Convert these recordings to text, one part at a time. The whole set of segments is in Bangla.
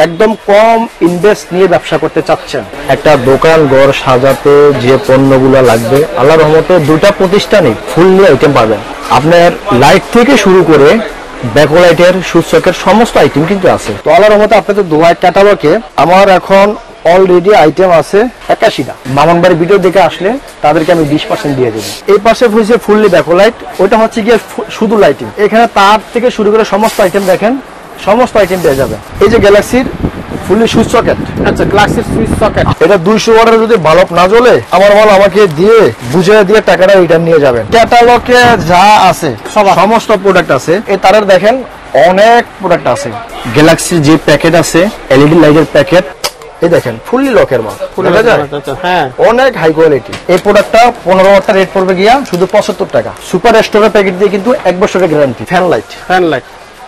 একদম কম ইনভেস্ট নিয়ে ব্যবসা করতে চাচ্ছেন, একটা দোকান ঘর সাজাতে যে পণ্যগুলো লাগবে আল্লাহর রহমতে দুটা প্রতিষ্ঠানে ফুললি আইটেম পাবেন। আপনার লাইট থেকে শুরু করে ব্যাকলাইটের সূচকের সমস্ত আইটেম কিন্তু আছে। তো আল্লাহর রহমতে আপনাদের দোয়ার ক্যাটালগে আমার এখন অলরেডি আইটেম আছে 81টা। মামুন ভাইয়ের ভিডিও দেখে আসলে তাদেরকে আমি 20% দিয়ে দেবো। এই পাশে হয়েছে ফুললি ব্যাকলাইট, ওটা হচ্ছে গিয়ে শুধু লাইটিং। এখানে তার থেকে শুরু করে সমস্ত আইটেম দেখেন, সমস্ত আইটেম পেয়ে যাবে। এই যে গ্যালাক্সির ফুললি সুইচ সকেট, আচ্ছা গ্লাসের সুইচ সকেট, এটা 200 ওয়াটের যদি বাল্ব না জ্বলে আমার মাল আমাকে দিয়ে বুঝিয়ে দিয়ে টাকাটা রিটার্ন নিয়ে যাবেন। ক্যাটালগে যা আছে সমস্ত প্রোডাক্ট আছে। এই তারের দেখেন অনেক প্রোডাক্ট আছে। গ্যালাক্সির যে প্যাকেট আছে এলইডি লাইটের প্যাকেট, এই দেখেন ফুললি লকের মাল, হ্যাঁ অনেক হাই কোয়ালিটি। এই প্রোডাক্টটা 15 ওয়াটটা রেট পড়বে গিয়া শুধু 75 টাকা। সুপার স্টোরের প্যাকেট দিয়ে কিন্তু 1 বছরের গ্যারান্টি। ফ্যান লাইট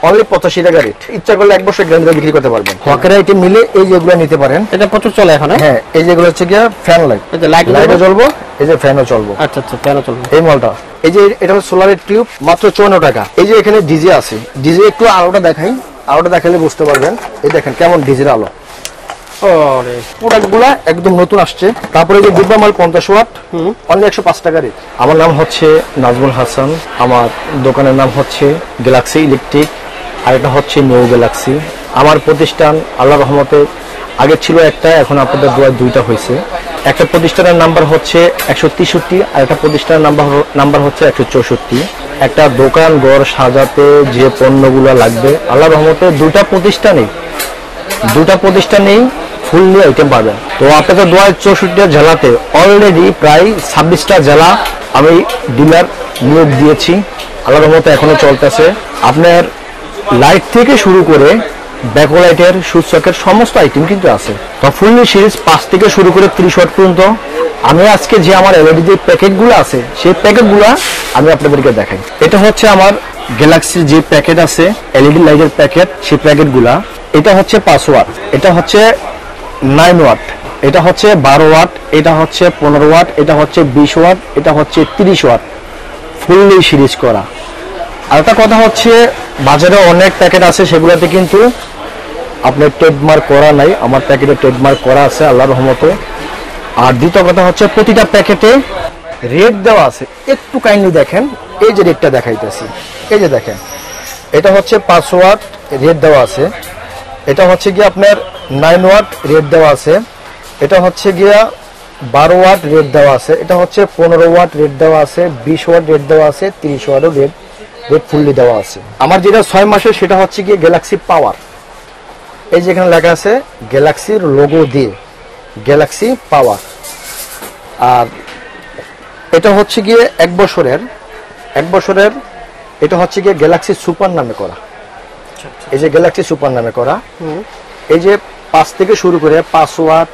অনলি 85 টাকা রেট। ইচ্ছা করলে 1 বছর গ্যারান্টি বিক্রি করতে পারবেন। হকের আইটেম মিলে এই যেগুলো নিতে পারেন, এটা প্রচুর চলে এখন। হ্যাঁ এই যেগুলো হচ্ছে গিয়া ফ্যান লাইট, এই যে লাইটও জ্বলবো, এই যে ফ্যানও চলবো। আচ্ছা আচ্ছা ফ্যানও চলবে। এই মালটা এই যে এটা হলো সোলারের টিউব, মাত্র 54 টাকা। এই যে এখানে ডিজে আছে, ডিজে একটু আলোটা দেখাই, আলোটা দেখালে বুঝতে পারবেন। এই দেখেন কেমন ডিজের আলো। প্রোডাক্টগুলো একদম নতুন আসছে। তারপরে যে ডিব্বা মাল 50 ওয়াট অনলি 105 টাকা রেট। আমার নাম হচ্ছে নাজমুল হাসান, আমার দোকানের নাম হচ্ছে গ্যালাক্সি ইলেকট্রিক, আর এটা হচ্ছে নিউ গ্যালাক্সি। আমার প্রতিষ্ঠান আল্লাহর রহমতে আগে ছিল একটা, এখন আপনাদের দোয়ায় দুইটা হয়েছে। একটা প্রতিষ্ঠানের নাম্বার হচ্ছে 163 আর একটা প্রতিষ্ঠানের নাম্বার হচ্ছে 164। একটা দোকান ঘর সাজাতে যে পণ্যগুলো লাগবে আল্লাহর রহমতে দুটা প্রতিষ্ঠানেই ফুললি আইটেম পাবেন। তো আপনাদের দোয়ায় 64টা জেলাতে অলরেডি প্রায় 26টা জেলা আমি ডিলার নিয়োগ দিয়েছি, আল্লাহর রহমতে এখনো চলতেছে। আপনার লাইট থেকে শুরু করে ব্যাকলাইটের সূচকের সমস্ত আইটেম কিন্তু আছে। তো ফুললি সিরিজ 5 থেকে শুরু করে 30 ওয়াট পর্যন্ত আমি আজকে যে আমার এলইডি যে প্যাকেটগুলো আছে সেই প্যাকেটগুলো আমি আপনাদেরকে দেখাই। এটা হচ্ছে আমার গ্যালাক্সির যে প্যাকেট আছে এলইডি লাইটের প্যাকেট, সেই প্যাকেটগুলা। এটা হচ্ছে 5 ওয়াট, এটা হচ্ছে 9 ওয়াট, এটা হচ্ছে 12 ওয়াট, এটা হচ্ছে 15 ওয়াট, এটা হচ্ছে 20 ওয়াট, এটা হচ্ছে 30 ওয়াট, ফুললি সিরিজ করা। আর একটা কথা হচ্ছে বাজারে অনেক প্যাকেট আছে, সেগুলোতে কিন্তু আপনার ট্রেডমার্ক করা নাই, আমার প্যাকেটে ট্রেডমার্ক করা আছে আল্লাহর রহমতে। আর দ্বিতীয় কথা হচ্ছে প্রতিটা প্যাকেটে রেট দেওয়া আছে। একটু কাইন্ডলি দেখেন, এই যে রেটটা দেখাইতেছি, এই যে দেখেন এটা হচ্ছে 5 ওয়াট রেট দেওয়া আছে, এটা হচ্ছে গিয়ে আপনার 9 ওয়াট রেট দেওয়া আছে, এটা হচ্ছে গিয়া 12 ওয়াট রেট দেওয়া আছে, এটা হচ্ছে 15 ওয়াট রেট দেওয়া আছে, 20 ওয়াট রেট দেওয়া আছে, 30 ওয়াটও রেট ফুললি দেওয়া আছে। আমার যেটা 6 মাসের সেটা হচ্ছে গিয়ে গ্যালাক্সি পাওয়ার। এই যে এখানে লেখা আছে গ্যালাক্সির লোগো দিয়ে গ্যালাক্সি পাওয়ার। আর এটা হচ্ছে গিয়ে 1 বছরের এটা হচ্ছে গিয়ে গ্যালাক্সি সুপার নামে করা। এই যে গ্যালাক্সি সুপার নামে করা, এই যে 5 থেকে শুরু করে 5 watt,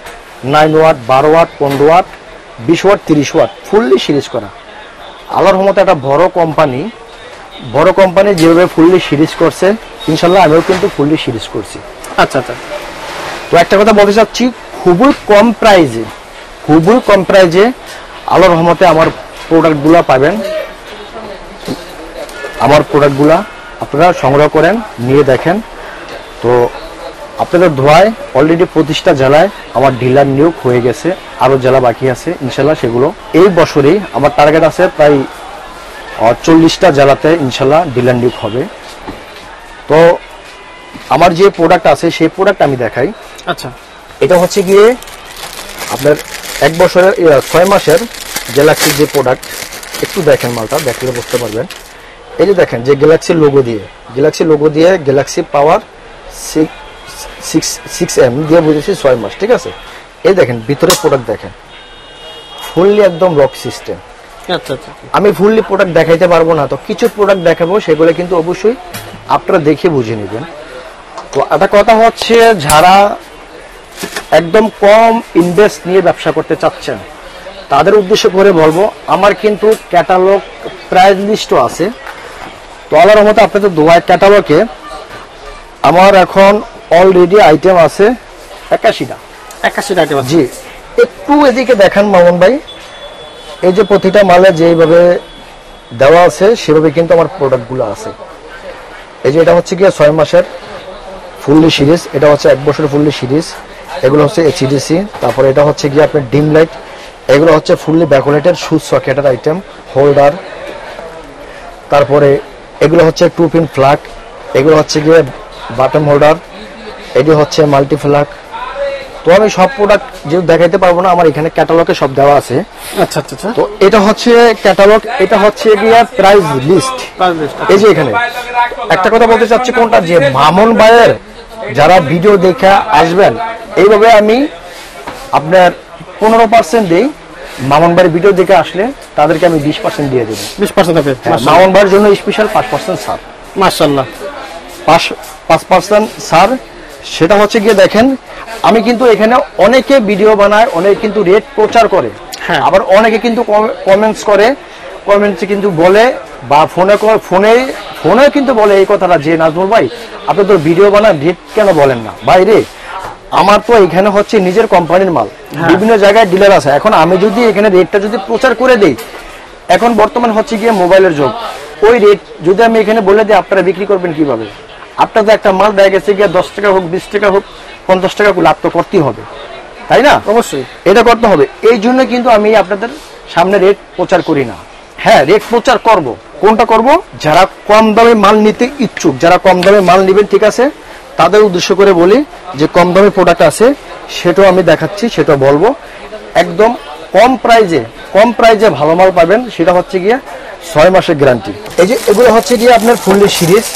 9 watt, 12 watt, 15 watt, 20 watt, 30 watt fully series করা। আল্লাহর রহমতে একটা বড় কোম্পানি যেভাবে ফুললি সিরিজ করছে, ইনশাল্লাহ আমিও কিন্তু ফুললি সিরিজ করছি। আচ্ছা আচ্ছা। তো একটা কথা বলতে চাচ্ছি, খুবই কম প্রাইজে আল্লাহর রহমতে আমার প্রোডাক্টগুলা পাবেন। আমার প্রোডাক্টগুলা আপনারা সংগ্রহ করেন, নিয়ে দেখেন। তো আপনাদের ধোয়ায় অলরেডি 25টা জেলায় আমার ডিলার নিয়োগ হয়ে গেছে, আরো জেলা বাকি আছে ইনশাল্লাহ। সেগুলো এই বছরেই আমার টার্গেট আছে প্রায় 40টা জেলাতে ইনশাল্লাহ ডিলার নিয়োগ হবে। তো আমার যে প্রোডাক্ট আছে সেই প্রোডাক্ট আমি দেখাই। আচ্ছা, এটা হচ্ছে গিয়ে আপনার 1 বছরের 6 মাসের গ্যালাক্সির যে প্রোডাক্ট। একটু দেখেন মালটা, দেখলে বুঝতে পারবেন। এই যে দেখেন যে গ্যালাক্সির লোগো দিয়ে গ্যালাক্সি পাওয়ার 6M দিয়ে বুঝেছি 6 মাস, ঠিক আছে। এই দেখেন ভিতরে প্রোডাক্ট দেখেন, ফুললি একদম লক সিস্টেম। আচ্ছা আচ্ছা। আমি ফুললি প্রোডাক্ট দেখাইতে পারবো না, তো কিছু প্রোডাক্ট দেখাবো, সেগুলো কিন্তু অবশ্যই আপনারা দেখে বুঝে নেবেন। তো একটা কথা হচ্ছে, যারা একদম কম ইনভেস্ট নিয়ে ব্যবসা করতে চাচ্ছেন তাদের উদ্দেশ্য করে বলবো, আমার কিন্তু ক্যাটালগ প্রাইস লিস্টও আছে। তো আল্লাহর রহমতে আপনাদের দোয়ায় ক্যাটালগে আমার এখন অলরেডি আইটেম আছে 81টা আইটেম। জি, একটু এদিকে দেখান মামুন ভাই। এই যে প্রতিটা মালে যেভাবে দেওয়া আছে সেভাবে কিন্তু আমার প্রোডাক্টগুলো আছে। এই যে এটা হচ্ছে গিয়ে 6 মাসের ফুললি সিরিজ, এটা হচ্ছে 1 বছরের ফুললি সিরিজ। এগুলো হচ্ছে এইচডিসি। তারপরে এটা হচ্ছে গিয়ে আপনার ডিম লাইট। এগুলো হচ্ছে ফুললি ব্যাকলাইটের সুইচ সকেটের আইটেম, হোল্ডার। তারপরে এগুলো হচ্ছে 2 পিন ফ্ল্যাগ। এগুলো হচ্ছে গিয়ে বাটন হোল্ডার। এটি হচ্ছে মাল্টি ফ্ল্যাগ। তো আমি সব প্রোডাক্ট যেহেতু দেখাইতে পারবো না, আমার এখানে ক্যাটালগে সব দেওয়া আছে। আচ্ছা আচ্ছা আচ্ছা। তো এটা হচ্ছে ক্যাটালগ, এটা হচ্ছে গিয়ে প্রাইস লিস্ট। এই যে এখানে একটা কথা বলতে চাচ্ছি, কোনটা যে মামুন ভাইয়ের যারা ভিডিও দেখে আসবেন, এইভাবে আমি আপনার 15% দেই। মামুন ভাইয়ের ভিডিও দেখে আসলে তাদেরকে আমি 20% দিয়ে দেবো। 20% হবে মামুন ভাইয়ের জন্য স্পেশাল 5% ছাড়। মাশাআল্লাহ, 5% ছাড়। সেটা হচ্ছে গিয়ে দেখেন, আমি কিন্তু এখানে অনেকে ভিডিও বানায়, অনেকে কিন্তু রেট প্রচার করে, আবার অনেকে কিন্তু কমেন্টস করে, কমেন্টসে কিন্তু বলে বা ফোনে কিন্তু বলে এই কথাটা যে নাজমুল ভাই আপনি তো ভিডিও বানান, রেট কেন বলেন না? ভাই রে, আমার তো এখানে হচ্ছে নিজের কোম্পানির মাল, বিভিন্ন জায়গায় ডিলার আছে। এখন আমি যদি এখানে রেটটা যদি প্রচার করে দেই, এখন বর্তমান হচ্ছে গিয়ে মোবাইলের যুগ, ওই রেট যদি আমি এখানে বলে দিই, আপনারা বিক্রি করবেন কিভাবে? আপনার তো একটা মাল দেয়া গেছে গিয়ে 10 টাকা হোক, 20 টাকা হোক, 50 টাকা লাভ তো করতেই হবে, তাই না? অবশ্যই এটা করতে হবে। এই জন্য কিন্তু আমি আপনাদের সামনে রেট প্রচার করি না। হ্যাঁ, রেট প্রচার করব। কোনটা করব? যারা কম দামে মাল নিতে ইচ্ছুক, যারা কম দামে মাল নেবেন, ঠিক আছে, তাদের উদ্দেশ্য করে বলি যে কম দামে প্রোডাক্ট আছে, সেটাও আমি দেখাচ্ছি, সেটা বলবো। একদম কম প্রাইজে ভালো মাল পাবেন। সেটা হচ্ছে গিয়ে 6 মাসের গ্যারান্টি। এই যে এগুলো হচ্ছে গিয়ে আপনার ফুললি সিরিজ,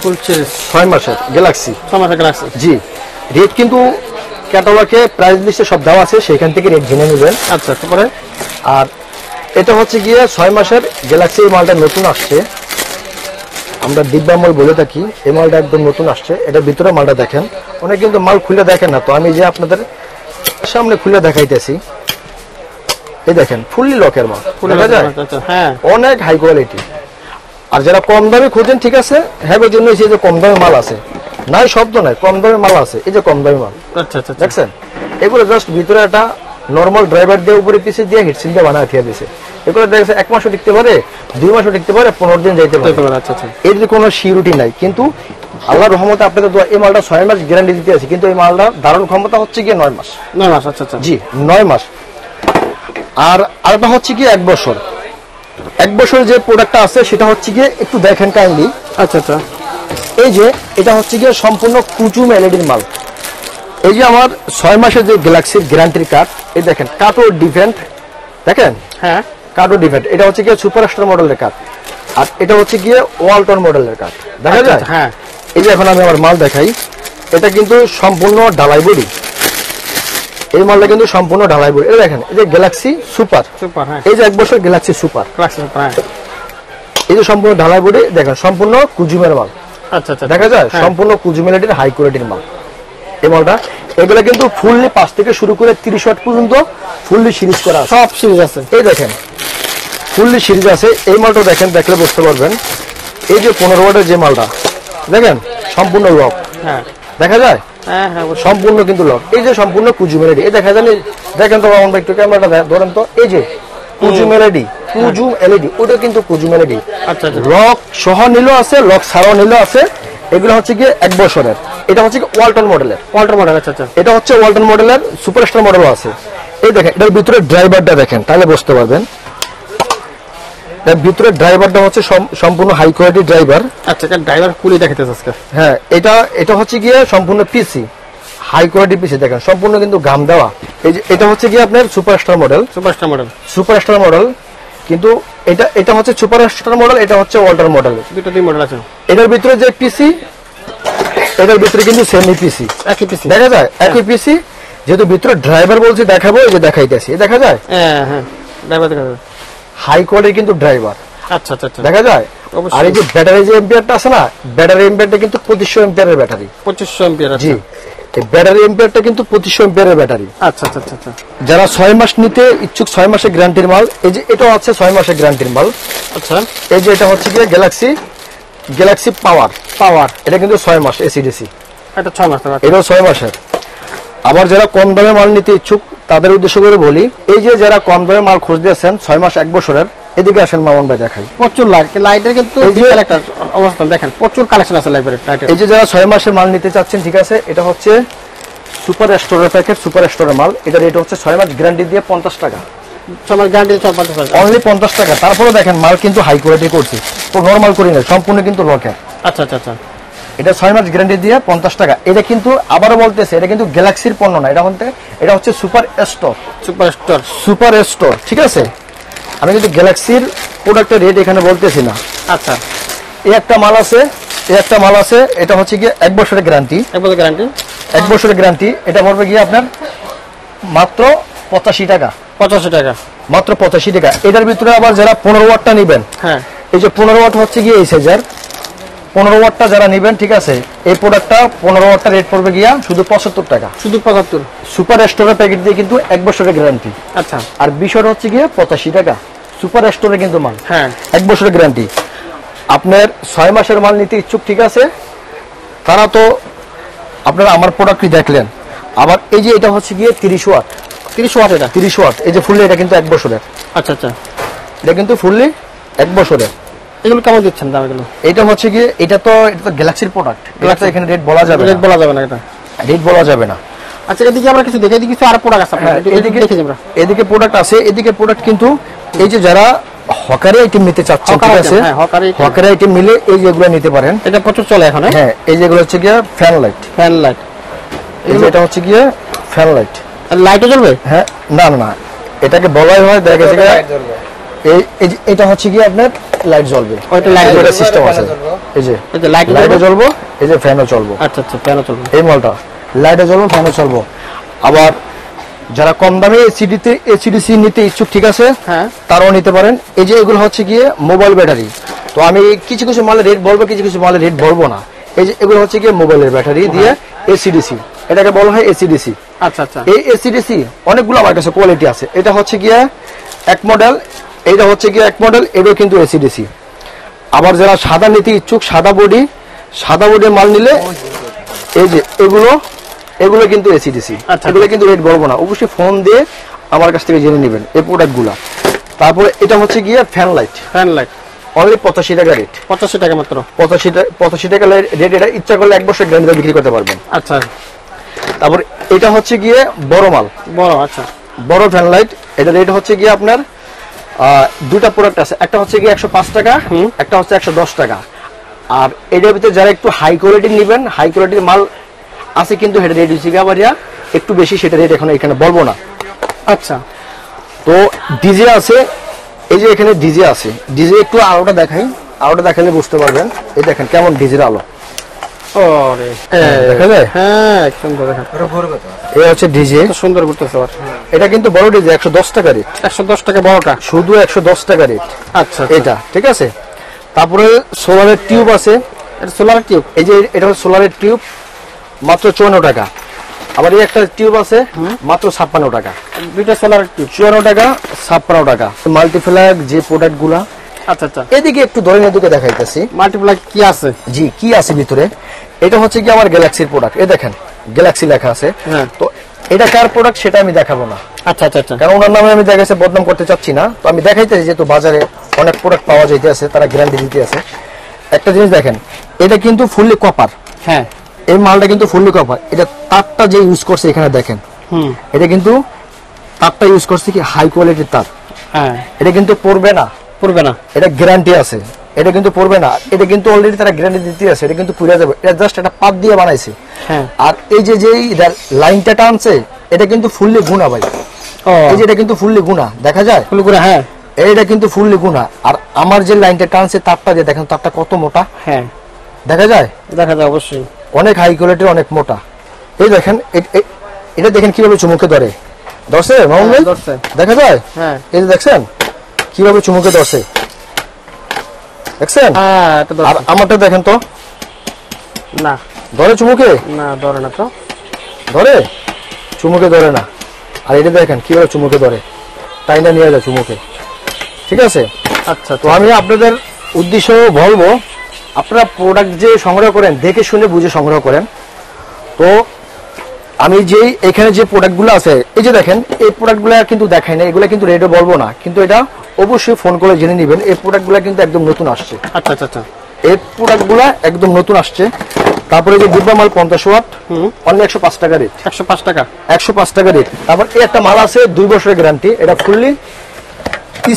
ফুল সিরিজ 6 মাসের গ্যালাক্সি। 6 মাসের গ্যালাক্সি, জি। রেট কিন্তু ক্যাটালগে প্রাইস লিস্টে সব দেওয়া আছে, সেখান থেকে রেট জেনে নেবেন। আচ্ছা, তারপরে আর এটা হচ্ছে গিয়ে 6 মাসের গ্যালাক্সি। এই মালটা নতুন আসছে, আমরা ডিব্বা মাল বলে থাকি। এই মালটা একদম নতুন আসছে। এটা ভিতরে মালটা দেখেন, অনেক কিন্তু মাল খুলে দেখেন না, তো আমি যে আপনাদের সামনে খুলে দেখাইতেছি। এই দেখেন ফুললি লকের মাল, দেখা যায় অনেক হাই কোয়ালিটি। আর যারা কম দামে খুঁজেন, ঠিক আছে, হ্যাঁ, ওই জন্য যে কম দামে মাল আছে, নাই শব্দ নাই, কম দামে মাল আছে। এই যে কম দামে মাল, আচ্ছা আচ্ছা, দেখছেন? এগুলো জাস্ট ভিতরে একটা নর্মাল ড্রাইভার দিয়ে উপরে পিছিয়ে দিয়ে হিটসিন দিয়ে বানায় দিয়ে দিয়েছে। এগুলো দেখছে 1 মাসও টিকতে পারে, 2 মাসও টিকতে পারে, 15 দিন যাইতে পারে। আচ্ছা আচ্ছা, এর যে কোনো সিউরিটি নাই। কিন্তু আল্লাহর রহমতে আপনাদের দোয়া, এই মালটা 6 মাস গ্যারান্টি দিতে আছে, কিন্তু এই মালটা ধারণ ক্ষমতা হচ্ছে গিয়ে 9 মাস। 9 মাস, আচ্ছা আচ্ছা, জি, 9 মাস। আর আরেকটা হচ্ছে কি 1 বছর। 1 বছর যে প্রোডাক্টটা আছে সেটা হচ্ছে গিয়ে একটু দেখেন কাইন্ডলি। আচ্ছা আচ্ছা, এই যে এটা হচ্ছে গিয়ে সম্পূর্ণ কুচুম এলইডির মাল। এই যে আমার 6 মাসের যে গ্যালাক্সির গ্যারান্টির কার্ড, এই দেখেন কাটো ডিফেন্ট, দেখেন? হ্যাঁ, কাটো ডিফেন্ট। এটা হচ্ছে গিয়ে সুপারস্টার মডেলের কার্ড, আর এটা হচ্ছে গিয়ে ওয়ালটন মডেলের কার্ড, দেখা যায়? হ্যাঁ। এই যে এখন আমি আমার মাল দেখাই, এটা কিন্তু সম্পূর্ণ ঢালাই বডি। এই মালটা কিন্তু সম্পূর্ণ ঢালাই বডি। এটা দেখেন, এই যে গ্যালাক্সি সুপার, হ্যাঁ। এই যে 1 বছর গ্যালাক্সি সুপার, হ্যাঁ। এই যে সম্পূর্ণ ঢালাই বডি, দেখেন সম্পূর্ণ কুজুমের মাল। আচ্ছা আচ্ছা, দেখা যায়? সম্পূর্ণ কুজুমেলিটির হাই কোয়ালিটির মাল এই মালটা। এগুলো কিন্তু ফুললি 5 থেকে শুরু করে 30 ওয়াট পর্যন্ত ফুললি সিরিজ করা আছে, সব সিরিজ আছে। এই দেখেন ফুললি সিরিজ আছে। এই মালটা দেখেন, দেখলে বুঝতে পারবেন। এই যে 15 ওয়াটের যে মালটা দেখেন, সম্পূর্ণ লক, হ্যাঁ, দেখা যায়? হ্যাঁ হ্যাঁ, সম্পূর্ণ কিন্তু লক। এই যে সম্পূর্ণ কুজুমেলিটি, এই দেখা যায়, দেখেন তো আমরা একটু ক্যামেরাটা ধরেন তো। এই যে কুজুমেলিটি, কুজুম এলইডি, ওটা কিন্তু কুজুমেলিটি। আচ্ছা আচ্ছা, লক সহ নিলেও আছে, লক ছাড়াও নিলেও আছে। এগুলো হচ্ছে গিয়ে 1 বছরের। এটা হচ্ছে ওয়ালটন মডেলের, ওয়ালটন মডেল। আচ্ছা আচ্ছা, এটা হচ্ছে ওয়ালটন মডেলের সুপারস্টার মডেলও আছে। এই দেখেন, এটার ভিতরে ড্রাইভারটা দেখেন, তাহলে বুঝতে পারবেন। এর ভিতরে ড্রাইভারটা হচ্ছে সম্পূর্ণ হাই কোয়ালিটি ড্রাইভার। আচ্ছা, ড্রাইভার খুলে দেখাতেছে আজকে। হ্যাঁ, এটা হচ্ছে গিয়ে সম্পূর্ণ পিসি, হাই কোয়ালিটি পিসি, দেখেন সম্পূর্ণ কিন্তু গাম দেওয়া। এই যে এটা হচ্ছে গিয়ে আপনার সুপারস্টার মডেল, সুপারস্টার মডেল। কিন্তু এটা হচ্ছে সুপারস্টার মডেল, এটা হচ্ছে ওয়ালটন মডেল, দুই মডেল আছে। এটার ভিতরে যে পিসি, এটার ভিতরে কিন্তু সেমি পিসি, একই পিসি, দেখা যায়? একই পিসি। যেহেতু ভিতরে ড্রাইভার বলছি দেখাবো, এই যে দেখাইতেছি, দেখা যায়? হ্যাঁ হ্যাঁ, ড্রাইভার দেখা যায়, হাই কোয়ালিটি কিন্তু ড্রাইভার, আচ্ছা আচ্ছা, দেখা যায়? আর এই যে ব্যাটারি যে এম্পিয়ারটা আছে না, ব্যাটারি এম্পিয়ারটা কিন্তু 2500 এম্পিয়ারের ব্যাটারি। 2500 এম্পিয়ার, জি, এই ব্যাটারি এম্পিয়ারটা কিন্তু 2500 এম্পিয়ারের ব্যাটারি। আচ্ছা আচ্ছা আচ্ছা, যারা 6 মাস নিতে ইচ্ছুক, 6 মাসের গ্যারান্টির মাল। এই যে এটাও আছে 6 মাসের গ্যারান্টির মাল। আচ্ছা, এই যে এটা হচ্ছে গিয়ে গ্যালাক্সি পাওয়ার, এটা কিন্তু 6 মাস এসিডিসি, এটা 6 মাস, এটাও 6 মাসের। আবার যারা কম দামে মাল নিতে ইচ্ছুক, তাদের উদ্দেশ্য করে বলি, এই যে যারা কম দামে মাল খুঁজতেছেন 6 মাস 1 বছরের, এদিকে আসেন মামুন ভাই দেখাই। প্রচুর লাইট, লাইটের কিন্তু এই যে- বিশাল একটা অবস্থান দেখেন, প্রচুর কালেকশন আছে লাইটের। এই যে যারা 6 মাসের মাল নিতে চাচ্ছেন, ঠিক আছে, এটা হচ্ছে সুপার স্টোরের প্যাকেট, সুপার স্টোরের মাল। এটা রেট হচ্ছে 6 মাস গ্যারান্টি দিয়ে 50 টাকা, সময় গ্যারান্টি 50 টাকা। অনলি 50 টাকা। তারপরে দেখেন মাল কিন্তু হাই কোয়ালিটি করছি, তো নরমাল করি না, সম্পূর্ণ কিন্তু লকের। আচ্ছা আচ্ছা আচ্ছা, এটা 6 মাস গ্যারান্টি দিয়ে 50 টাকা। এটা কিন্তু আবারও বলতেছে, এটা কিন্তু গ্যালাক্সির পণ্য না, এটা হচ্ছে super store, super store. Super store, ঠিক আছে। আমি কিন্তু গ্যালাক্সির প্রোডাক্টের রেট এখানে বলতেছি না। আচ্ছা, এই একটা মাল আছে, এই একটা মাল আছে, এটা হচ্ছে গিয়ে 1 বছরের গ্যারান্টি, এক বছর গ্যারান্টি। 1 বছরের গ্যারান্টি। এটা পড়বে গিয়ে আপনার মাত্র 85 টাকা, 85 টাকা। মাত্র 85 টাকা। এটার ভিতরে আবার যারা 15 ওয়াটটা নেবেন, হ্যাঁ, এই যে 15 ওয়াট হচ্ছে গিয়ে এই সাইজের 15 ওয়াটটা যারা নেবেন, ঠিক আছে, এই প্রোডাক্টটা 15 ওয়াটটা রেট পড়বে গিয়া শুধু 75 টাকা। শুধু 75। সুপার স্টোরের প্যাকেট দিয়ে কিন্তু 1 বছরের গ্যারান্টি। আচ্ছা, আর বিষয়টা হচ্ছে গিয়ে 85 টাকা সুপার স্টোরে কিন্তু মাল, হ্যাঁ 1 বছরের গ্যারান্টি। আপনার 6 মাসের মাল নিতে ইচ্ছুক, ঠিক আছে, তারা তো আপনারা আমার প্রোডাক্টই দেখলেন। আবার এই যে এটা হচ্ছে গিয়ে 30 ওয়াট, 30 ওয়াট এটা। 30 ওয়াট, এই যে ফুললি, এটা কিন্তু 1 বছরের, আচ্ছা আচ্ছা, এটা কিন্তু ফুললি 1 বছরের। এগুলো কেমন দিচ্ছেন দাম এগুলো? এটা হচ্ছে গিয়ে এটা তো গ্যালাক্সির প্রোডাক্ট, গ্যালাক্সি এখানে রেট বলা যাবে রেট না, বলা যাবে না এটা। রেট বলা যাবে না। আচ্ছা, এদিকে আমরা কিছু দেখে, এদিকে কিছু আর প্রোডাক্ট আছে আপনার, হ্যাঁ, এদিকে দেখে আমরা। এদিকে প্রোডাক্ট আছে, এদিকে প্রোডাক্ট কিন্তু এই যে যারা হকারি আইটেম নিতে চাচ্ছেন, হকার ঠিক item, আছে, হ্যাঁ, হকারি item। হকারি আইটেম মিলে এই যেগুলো নিতে পারেন। এটা প্রচুর চলে এখন। হ্যাঁ, এই যেগুলো হচ্ছে গিয়ে ফ্যান লাইট, ফ্যান লাইট। এই যে এটা হচ্ছে গিয়ে ফ্যান লাইট। লাইটও জ্বলবে? হ্যাঁ, না না না, এটাকে বলাই হয় দেখা গেছে এই যে এটা হচ্ছে গিয়ে আপনার লাইট জ্বলবে, ওইটা লাইট জ্বলবে, সিস্টেম আছে। এই যে এই যে লাইট লাইটও জ্বলবো, এই যে ফ্যানও চলবো। আচ্ছা আচ্ছা, ফ্যানও চলবে। এই মালটা লাইটও জ্বলবো, ফ্যানও চলবো। আবার যারা কম দামে এসিডিসি নিতে ইচ্ছুক, ঠিক আছে, হ্যাঁ, তারাও নিতে পারেন। এই যে এগুলো হচ্ছে গিয়ে মোবাইল ব্যাটারি। তো আমি কিছু কিছু মালের রেট বলবো, কিছু কিছু মালের রেট বলবো না। এই যে এগুলো হচ্ছে গিয়ে মোবাইলের ব্যাটারি দিয়ে এসিডিসি, এটাকে বলা হয় এসিডিসি। আচ্ছা আচ্ছা, এই এসিডিসি অনেকগুলো আমার কাছে কোয়ালিটি আছে। এটা হচ্ছে গিয়ে এক মডেল, এইটা হচ্ছে গিয়ে এক মডেল, এটাও কিন্তু এসিডিসি। আবার যারা সাদা নিতে ইচ্ছুক, সাদা বডি মাল নিলে এই যে এগুলো কিন্তু এসিডিসি। আচ্ছা। এগুলো কিন্তু রেট বলবো না, অবশ্যই ফোন দিয়ে আমার কাছ থেকে জেনে নেবেন এই প্রোডাক্টগুলা। তারপরে এটা হচ্ছে গিয়ে fan light, fan light only 85 টাকা রেট, 85 টাকা মাত্র। 85 টাকা রেট। এটা ইচ্ছা করলে 1 বছর গ্যারান্টি বিক্রি করতে পারবেন। আচ্ছা, তারপর এটা হচ্ছে গিয়ে বড় মাল, বড়। আচ্ছা, বড় ফ্যান লাইট। এটা রেট হচ্ছে গিয়ে আপনার দুটা প্রোডাক্ট আছে, একটা হচ্ছে গিয়ে 105 টাকা, একটা হচ্ছে 110 টাকা। আর এটার ভিতরে যারা একটু হাই কোয়ালিটির নেবেন, হাই কোয়ালিটির মাল আছে কিন্তু এটা রেট হচ্ছে গিয়ে আবার একটু বেশি, সেটা রেট এখন এখানে বলবো না। আচ্ছা, তো ডিজে আছে, এই যে এখানে ডিজে আছে, ডিজে একটু আলোটা দেখাই, আলোটা দেখালে বুঝতে পারবেন। এই দেখেন কেমন ডিজের আলো, ওরে দেখা যায়? হ্যাঁ, সুন্দর দেখেন। এই হচ্ছে ডিজে, কত সুন্দর করতেছে আবার। এটা কিন্তু বড় ডিজে, 110 টাকা রেট, 110 টাকা বড়টা। শুধু 110 টাকা রেট আচ্ছা, এটা, ঠিক আছে। তারপরে সোলারের টিউব আছে, এটা সোলার টিউব। এই যে এটা হচ্ছে সোলারের টিউব, মাত্র 54 টাকা। আবার এই একটা টিউব আছে মাত্র 56 টাকা। দুইটা সোলার টিউব 54 টাকা, 56 টাকা। মাল্টিপ্লাগ যে প্রোডাক্ট গুলা, আচ্ছা আচ্ছা, এদিকে একটু ধরে এদিকে দেখাইতেছি। মাল্টিপ্লাগ কি আছে? জি, কি আছে ভিতরে? এটা হচ্ছে কি আমার গ্যালাক্সির প্রোডাক্ট, এই দেখেন গ্যালাক্সি লেখা আছে। হ্যাঁ, তো এটা কার প্রোডাক্ট সেটা আমি দেখাবো না, আচ্ছা আচ্ছা আচ্ছা, কারণ ওনার নামে আমি দেখাইছে বদনাম করতে চাচ্ছি না। তো আমি দেখাইতেছি যেহেতু বাজারে অনেক প্রোডাক্ট পাওয়া যাইতে আছে, তারা গ্যারান্টি দিতে আছে। একটা জিনিস দেখেন, এটা কিন্তু ফুললি কপার। হ্যাঁ, এই মালটা কিন্তু ফুললি কপার। এটা তারটা যে ইউজ করছে এখানে দেখেন, এটা কিন্তু তারটা ইউজ করছে কি হাই কোয়ালিটির তার। হ্যাঁ, এটা কিন্তু পড়বে না, পড়বে না। এটা গ্যারান্টি আছে, এটা কিন্তু পড়বে না। এটা কিন্তু অলরেডি তারা গ্যারান্টি দিতে আছে, এটা কিন্তু পুড়ে যাবে। এটা জাস্ট একটা পাত দিয়ে বানাইছে। হ্যাঁ, আর এই যে লাইনটা টানছে, এটা কিন্তু ফুললি গুণা ভাই। ও, এই যে এটা কিন্তু ফুললি গুণা, দেখা যায় ফুলগুলো। হ্যাঁ, এইটা কিন্তু ফুললি গুণা। আর আমার যে লাইনটা টানছে তারটা দিয়ে দেখেন, তারটা কত মোটা, হ্যাঁ, দেখা যায়? দেখা যায় অবশ্যই। অনেক হাই কোয়ালিটির, অনেক মোটা। এই দেখেন এটা দেখেন কিভাবে চুমুকে ধরে, ধরছে মামুন ভাই? ধরছে। দেখা যায়? হ্যাঁ, এই যে দেখছেন কিভাবে চুমুকে ধরছে, দেখছেন? হ্যাঁ, এটা আর ধরছে। আমারটা দেখেন তো, না ধরে চুমুকে? না, ধরে না তো। ধরে চুমুকে ধরে না। আর এটা দেখেন কিভাবে চুমুকে ধরে, তাই না নিয়ে যায় চুমুকে, ঠিক আছে। আচ্ছা, তো আমি আপনাদের উদ্দেশ্য বলবো, আপনারা প্রোডাক্ট যে সংগ্রহ করেন দেখে শুনে বুঝে সংগ্রহ করেন। তো আমি যে এখানে যে প্রোডাক্টগুলো আছে, এই যে দেখেন এই প্রোডাক্টগুলো কিন্তু দেখাই না, এগুলো কিন্তু রেটও বলবো না, কিন্তু এটা অবশ্যই ফোন করে জেনে নেবেন। এই প্রোডাক্টগুলো কিন্তু একদম নতুন আসছে। আচ্ছা আচ্ছা আচ্ছা, এই প্রোডাক্টগুলো একদম নতুন আসছে। তারপরে যে ডিব্বা মাল 50 ওয়াট, অনলি 105 টাকা রেট। 105 টাকা, 105 টাকা রেট। তারপর এই একটা মাল আছে 2 বছরের গ্যারান্টি, এটা ফুললি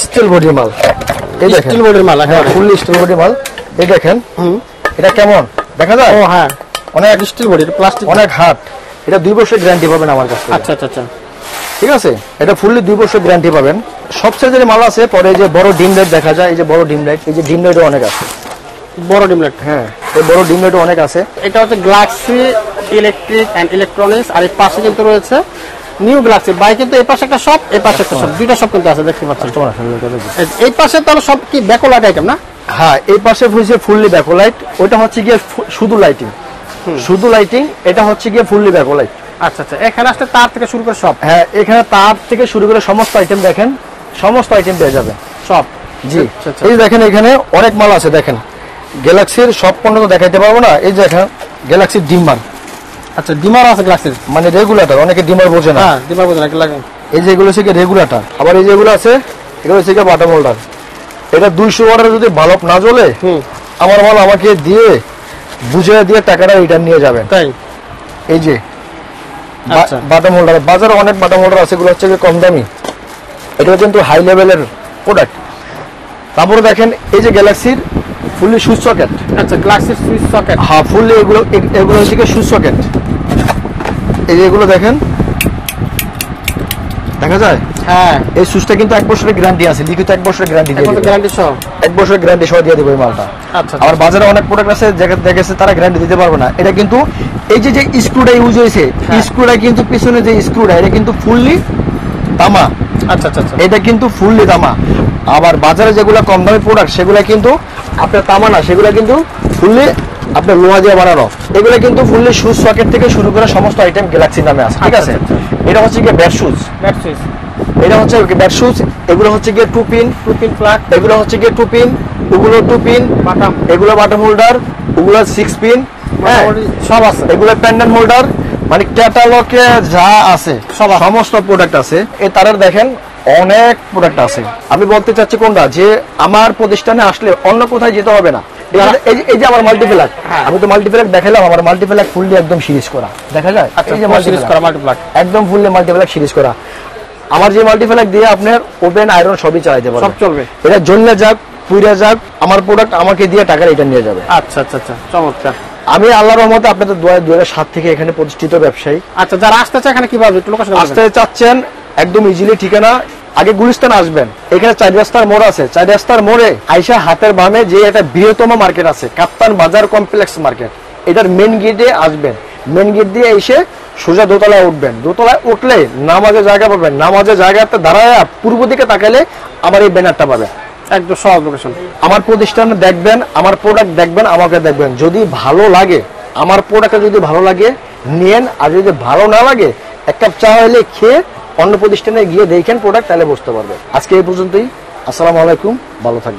স্টিল বডি মাল। এই দেখেন স্টিল বডির মাল, হ্যাঁ, ফুললি স্টিল বডি মাল। এই দেখেন এটা কেমন দেখা যায়? ও হ্যাঁ, অনেক স্টিল বডি, প্লাস্টিক, অনেক হার্ড। এটা 2 বছরের গ্যারান্টি পাবেন আমার কাছে। আচ্ছা আচ্ছা আচ্ছা, ঠিক আছে, এটা ফুললি 2 বছর গ্যারান্টি পাবেন। সবচেয়ে যে মাল আছে, পরে এই যে বড় ডিম লাইট দেখা যায়, এই যে বড় ডিম লাইট, এই যে ডিম লাইটও অনেক আছে। বড় ডিম লাইট, হ্যাঁ, এই বড় ডিম লাইটও অনেক আছে। এটা হচ্ছে গ্যালাক্সি ইলেকট্রিক এন্ড ইলেকট্রনিক্স। আর এই পাশে কিন্তু রয়েছে নিউ গ্যালাক্সি বাই, কিন্তু এই পাশে একটা শপ, এই পাশে একটা শপ, দুইটা শপ কিন্তু আছে, দেখতে পাচ্ছেন। এই পাশে তাহলে সব কি ব্যাকলাইট আইটেম না? হ্যাঁ, এই পাশে হচ্ছে ফুললি ব্যাকলাইট, ওইটা হচ্ছে গিয়ে শুধু লাইটিং, শুধু লাইটিং। এটা হচ্ছে গিয়ে ফুললি ব্যাকলাইট। আচ্ছা আচ্ছা, এখানে আসতে তার থেকে শুরু করে সব। হ্যাঁ, এখানে তার থেকে শুরু করে সমস্ত আইটেম দেখেন, সমস্ত আইটেম পেয়ে যাবে সব। জি, আচ্ছা, আচ্ছা। এই দেখেন এখানে অনেক মাল আছে। দেখেন গ্যালাক্সির সব পণ্য তো দেখাইতে পারবো না। এই দেখেন গ্যালাক্সির ডিমার, আচ্ছা, ডিমার আছে গ্লাসের, মানে রেগুলেটর, অনেকে ডিমার বোঝে না। হ্যাঁ ডিমার বোঝা লাগে। এই যে এগুলো হচ্ছে রেগুলেটর। আবার এই যেগুলো আছে এগুলো হচ্ছে বাটাম হোল্ডার। এটা 200 ওয়াটের যদি বাল্ব না জ্বলে, আমার মাল আমাকে দিয়ে বুঝিয়ে দিয়ে টাকাটা রিটার্ন নিয়ে যাবেন। তাই, এই যে আচ্ছা। বাটাম হোল্ডার, বাজারে অনেক বাটাম হোল্ডার আছে, এগুলো হচ্ছে কম দামি, এটা কিন্তু হাই লেভেলের প্রোডাক্ট। তারপরে দেখেন এই যে গ্যালাক্সির ফুললি সুইচ সকেট। আচ্ছা, গ্লাসের সুইচ সকেট, হ্যাঁ, ফুললি এগুলো হচ্ছে সুইচ সকেট। এই যে এগুলো দেখেন, দেখা যায়। হ্যাঁ, এই সুইচটা কিন্তু 1 বছরের গ্যারান্টি আছে, লিখিত 1 বছরের গ্যারান্টি দিয়ে এখন তো দিবে। গ্যারান্টি সহ। 1 বছরের গ্যারান্টি সহ দিয়ে দেবো এই মালটা। আচ্ছা, আবার বাজারে অনেক প্রোডাক্ট আছে দেখেছে তারা গ্যারান্টি দিতে পারবে না। এটা কিন্তু এই যে স্ক্রুটা ইউজ হয়েছে, স্ক্রুটা কিন্তু পিছনে যে স্ক্রুটা, এটা কিন্তু ফুললি তামা। আচ্ছা আচ্ছা আচ্ছা, এটা কিন্তু ফুললি তামা। আবার বাজারে যেগুলো কম দামি প্রোডাক্ট, সেগুলো কিন্তু আপনার তামা না, সেগুলো কিন্তু ফুললি আপনার লোহা দিয়ে বানানো। এগুলো কিন্তু ফুললি সুইচ সকেট থেকে শুরু করে সমস্ত আইটেম গ্যালাক্সি নামে আছে। ঠিক আছে, এটা হচ্ছে গিয়ে ব্যাট সুইচ, ব্যাট সুইচ, এটা হচ্ছে ব্যাট সুইচ। এগুলো হচ্ছে গিয়ে টু পিন প্লাগ, এগুলো হচ্ছে গিয়ে টু পিন, ওগুলো টু পিন বাটাম, এগুলো বাটাম হোল্ডার, ওগুলো 6 পিন, সব আছে। এগুলো প্যান্ডেন্ট হোল্ডার, মানে ক্যাটালগে যা আছে সমস্ত প্রোডাক্ট আছে। এই তারের দেখেন অনেক প্রোডাক্ট আছে। আমি বলতে চাচ্ছি কোনটা, যে আমার প্রতিষ্ঠানে আসলে অন্য কোথায় যেতে হবে না। এই যে আমার মাল্টিপ্লাগ, আমি তো মাল্টিপ্লাগ দেখালাম, আমার মাল্টিপ্লাগ ফুললি একদম সিরিজ করা দেখা যায়। এই যে সিরিজ করা মাল্টিপ্লাগ, একদম ফুললি মাল্টিপ্লাগ সিরিজ করা। আমার যে মাল্টিপ্লাগ দিয়ে আপনার ওপেন আয়রন সবই চালাতে পারবেন, সব চলবে। এটা জ্বললে যাক পুড়ে যাক, আমার প্রোডাক্ট আমাকে দিয়ে টাকা রিটার্ন নিয়ে যাবে। আচ্ছা আচ্ছা আচ্ছা, চমৎকার। আমি আল্লাহর রহমতে আপনাদের দোয়ায় 2007 থেকে এখানে প্রতিষ্ঠিত ব্যবসায়ী। আচ্ছা, যারা আসতে চায় এখানে কিভাবে একটু লোকেশন আসতে চাচ্ছেন একদম ইজিলি ঠিকানা, আগে গুলিস্তান আসবেন, এখানে 4 রাস্তার মোড় আছে, 4 রাস্তার মোড়ে আইসা হাতের বামে যে একটা বৃহত্তম মার্কেট আছে, কাপ্তান বাজার কমপ্লেক্স মার্কেট, এটার মেন গেটে আসবেন। মেন গেট দিয়ে এসে সোজা দোতলায় উঠবেন, দোতলায় উঠলে নামাজের জায়গা পাবেন, নামাজের জায়গাতে দাঁড়ায় পূর্ব দিকে তাকালে আমার এই ব্যানারটা পাবেন। একদম সহজ লোকেশন। আমার প্রতিষ্ঠান দেখবেন, আমার প্রোডাক্ট দেখবেন, আমাকে দেখবেন। যদি ভালো লাগে, আমার প্রোডাক্টটা যদি ভালো লাগে নেন, আর যদি ভালো না লাগে 1 কাপ চা হলে খেয়ে অন্য প্রতিষ্ঠানে গিয়ে দেখেন প্রোডাক্ট, তাহলে বুঝতে পারবেন। আজকে এই পর্যন্তই। আসসালামু আলাইকুম, ভালো থাকবেন।